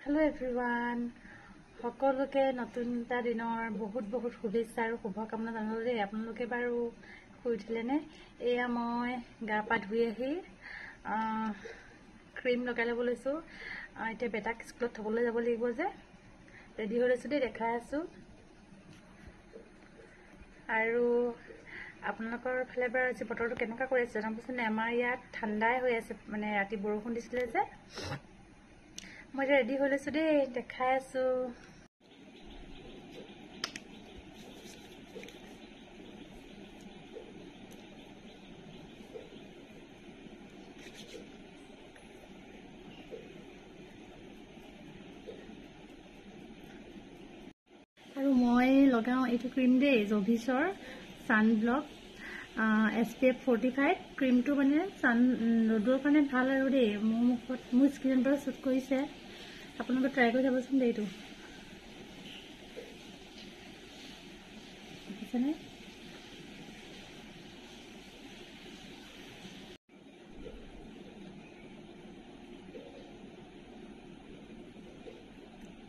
Hello everyone. সকলোকে নতুন এটা দিনৰ বহুত শুভেচ্ছা আৰু শুভকামনা জনালো দেই। আপোনালোকে বাৰু শুই উঠিলেনে? এয়া মই গা পা ধুই আহি ক্ৰীম লগাই ল'ব লৈছোঁ। এতিয়া বেটাক স্কুলত থ'বলৈ যাব লাগিব যে ৰেডি হৈ লৈছোঁ দেই, দেখাই আছোঁ। আৰু আপোনালোকৰ ফালে বাৰু আজি বতৰটো কেনেকুৱা কৰি আছে জনাবচোন। আমাৰ ইয়াত ঠাণ্ডাই হৈ আছে, মানে ৰাতি বৰষুণ দিছিলে যে। মই এতিয়া ৰেডি হৈ লৈছোঁ দেই, দেখাই আছোঁ। আৰু মই লগাওঁ এইটো ক্ৰীম দেই, জভিছৰ ছানব্লক SPF 45 ক্ৰীমটো মানে ৰ'দৰ কাৰণে ভাল আৰু দেই। মোৰ স্কিনত বাৰু শ্বুট কৰিছে, আপোনালোকে ট্ৰাই কৰি চাবচোন দেই। এইটো দেখিছেনে?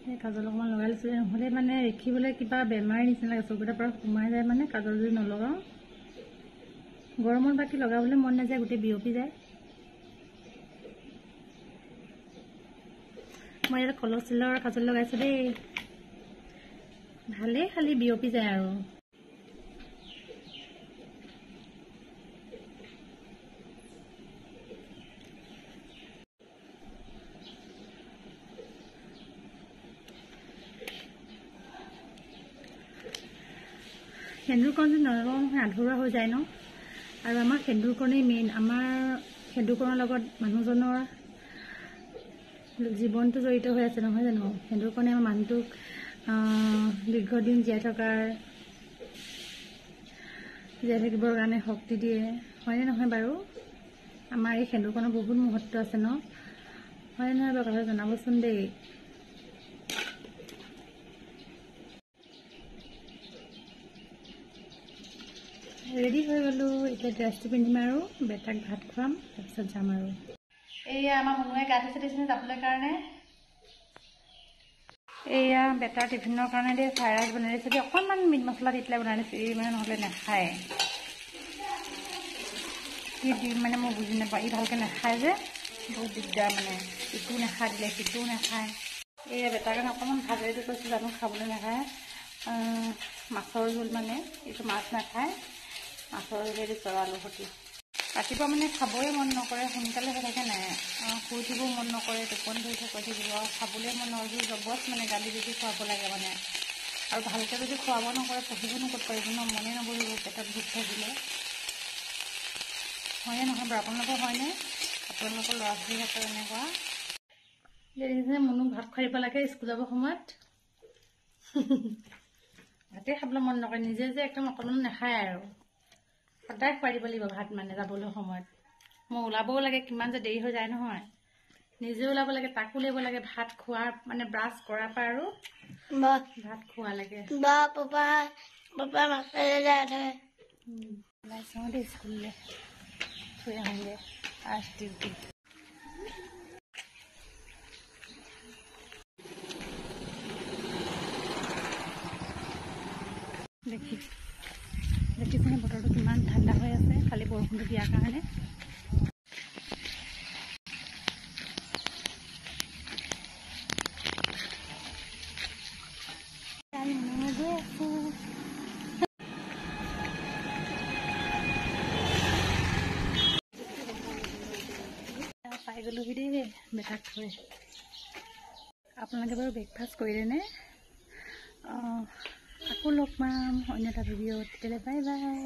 সেই কাজল অকণমান লগাই লৈছোঁ, নহ'লে মানে দেখিবলৈ কিবা বেমাৰ নিচিনা লাগে, চকুকেইটাৰ পৰা সোমাই যায় মানে কাজল যদি নলগাওঁ। গৰমত বাকী লগাবলৈ মন নাযায়, গোটেই বিয়পি যায়। মই ইয়াত কলচিলৰ কাজল লগাইছোঁ দেই, ভালেই খালি বিয়পি যায় আৰু। সেন্দুৰকণ যদি নলগাওঁ নহয় আধৰুৱা হৈ যায় ন। আৰু আমাৰ সেন্দুৰকণেই মেইন। আমাৰ সেন্দুৰকণৰ লগত মানুহজনৰ জীৱনটো জড়িত হৈ আছে নহয় জানো। সেন্দুৰকণে আমাৰ মানুহটোক দীৰ্ঘদিন জীয়াই থাকিবৰ কাৰণে শক্তি দিয়ে, হয়নে নহয় বাৰু? আমাৰ এই সেন্দুৰকণৰ বহুত মহত্ব আছে ন, হয়নে নহয় বাৰু? কথা জনাবচোন দেই। ৰেডি হৈ গ'লোঁ, এতিয়া ড্ৰেছটো পিন্ধিম আৰু বেটাক ভাত খুৱাম, তাৰপিছত যাম আৰু। এয়া আমাৰ মনুৱে গা ধুইছে দিছিলে যাবলৈ কাৰণে। এয়া বেটাৰ টিফিনৰ কাৰণে দেই ফ্ৰাইড ৰাইচ বনাই দিছে দেই, অকণমান মিট মছলা দি পেলাই বনাই দিছে। মানে নহ'লে নাখায়, কি দিম মানে মই বুজি নাপাওঁ। ই ভালকৈ নাখায় যে, বহুত দিগদাৰ মানে। ইটো নাখায় দিলে সিটোও নাখায়। এয়া বেটাৰ কাৰণে অকণমান ভাত ৰেডি কৰিছোঁ, জানো খাবলৈ নাখায়। মাছৰ জোল মানে, এইটো মাছ নাখায়, মাছৰ জোল দিছোঁ আলু সৈতে। ৰাতিপুৱা মানে খাবই মন নকৰে, সোনকালে হৈ থাকে নাই, শুই উঠিবও মন নকৰে, টোপনি ধৰি কৈ থাকিব, খাবলৈ মন নকৰে। জবত মানে গালি বেছি খুৱাব লাগে মানে। আৰু ভালকৈ যদি খুৱাব নকৰে পঢ়িবনো ক'ত পাৰিব ন, মনে নবহিব পেটত ভোক থাকিলে, হয়নে নহয় বাৰু? আপোনালোকৰ হয়নে? আপোনালোকৰ ল'ৰা ছোৱালী হাতৰ এনেকুৱা দেখিছে। মনুক ভাত খুৱাই দিব লাগে স্কুল যাবৰ সময়ত, ভাতেই খাবলৈ মন নকৰে। নিজে যে একদম অকণমান নাখায় আৰু, সদায় খুৱাই দিব লাগিব ভাত মানে যাবলৈ সময়ত। মই ওলাবও লাগে, কিমান যে দেৰি হৈ যায় নহয়, নিজে ওলাব লাগে, তাকো উলিয়াব লাগে। ভাত খোৱাৰ মানে ব্ৰাছ কৰাৰ পৰা আৰু ভাত খোৱা লাগে। ওলাইছোঁ দেই স্কুললৈ, থৈ আহোঁগৈ ফাৰ্ষ্ট ডিউটি। দেখিছেনে বতৰটো কিমান ঠাণ্ডা হৈ আছে, খালি বৰষুণটো দিয়াৰ কাৰণে। পাই গ'লোহি দেই বেটাক থৈ। আপোনালোকে বাৰু ব্ৰেকফাষ্ট কৰিলেনে? আকৌ লগ পাম অন্য এটা ভিডিঅ'ত, তেতিয়ালৈ বাই বাই।